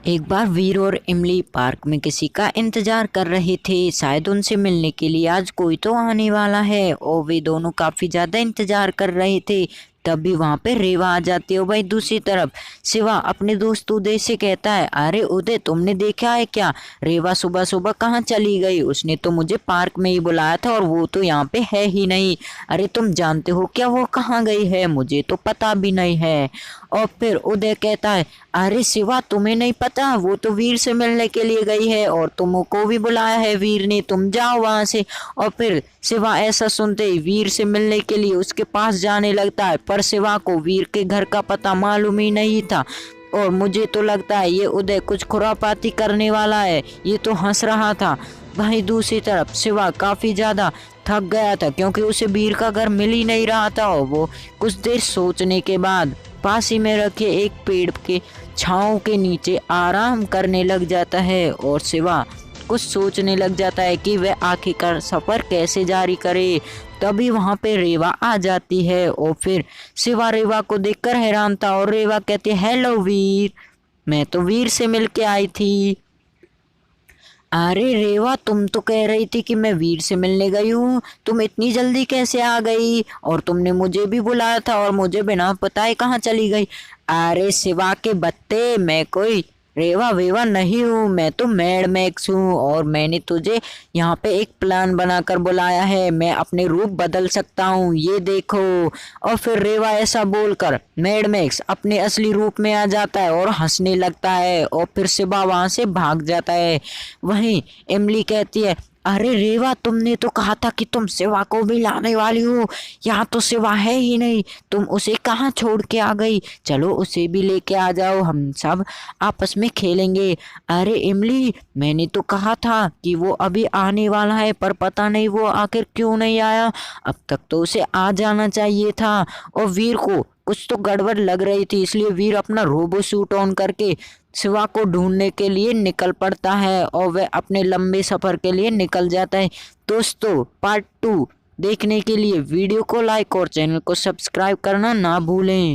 एक बार वीर और इमली पार्क में किसी का इंतजार कर रहे थे। शायद उनसे मिलने के लिए आज कोई तो आने वाला है और वे दोनों काफी ज्यादा इंतजार कर रहे थे। तभी वहां पे रेवा आ जाती है। भाई दूसरी तरफ शिवा अपने दोस्त उदय से कहता है, अरे उदय तुमने देखा है क्या, रेवा सुबह सुबह कहाँ चली गई? उसने तो मुझे पार्क में ही बुलाया था और वो तो यहाँ पे है ही नहीं। अरे तुम जानते हो क्या वो कहाँ गई है? मुझे तो पता भी नहीं है। और फिर उदय कहता है, अरे शिवा तुम्हें नहीं पता, वो तो वीर से मिलने के लिए गई है और तुमको भी बुलाया है वीर ने, तुम जाओ वहां से। और फिर शिवा ऐसा सुनते ही वीर से मिलने के लिए उसके पास जाने लगता है, पर शिवा को वीर के घर का पता मालूम ही नहीं था। और मुझे तो लगता है ये उदय कुछ खुरापाती करने वाला है, ये तो हंस रहा था। वहीं दूसरी तरफ शिवा काफी ज्यादा थक गया था क्योंकि उसे वीर का घर मिल ही नहीं रहा था और वो कुछ देर सोचने के बाद पास ही में रखे एक पेड़ के छांव के नीचे आराम करने लग जाता है। और शिवा कुछ सोचने लग जाता है कि वह आखिरकार सफर कैसे जारी करे। तभी वहां पे रेवा आ जाती है और फिर शिवा रेवा को देखकर हैरान था और रेवा कहती है, हेलो वीर, मैं तो वीर से मिलके आई थी। अरे रेवा तुम तो कह रही थी कि मैं वीर से मिलने गई हूँ, तुम इतनी जल्दी कैसे आ गई? और तुमने मुझे भी बुलाया था और मुझे बिना बताए कहाँ चली गई? अरे शिवा के बत्ते, मैं कोई रेवा वेवा नहीं हूँ, मैं तो मैड मैक्स हूँ और मैंने तुझे यहाँ पे एक प्लान बनाकर बुलाया है। मैं अपने रूप बदल सकता हूँ, ये देखो। और फिर रेवा ऐसा बोलकर मैड मैक्स अपने असली रूप में आ जाता है और हंसने लगता है और फिर शिवा वहां से भाग जाता है। वहीं इमली कहती है, अरे रेवा तुमने तो कहा था कि तुम शिवा को भी लाने वाली हो, यहाँ तो शिवा है ही नहीं, तुम उसे कहाँ छोड़ के आ गई? चलो उसे भी लेके आ जाओ, हम सब आपस में खेलेंगे। अरे इमली मैंने तो कहा था कि वो अभी आने वाला है, पर पता नहीं वो आखिर क्यों नहीं आया, अब तक तो उसे आ जाना चाहिए था। और वीर को कुछ तो गड़बड़ लग रही थी, इसलिए वीर अपना रोबो सूट ऑन करके शिवा को ढूंढने के लिए निकल पड़ता है और वह अपने लंबे सफर के लिए निकल जाता है। दोस्तों पार्ट 2 देखने के लिए वीडियो को लाइक और चैनल को सब्सक्राइब करना ना भूलें।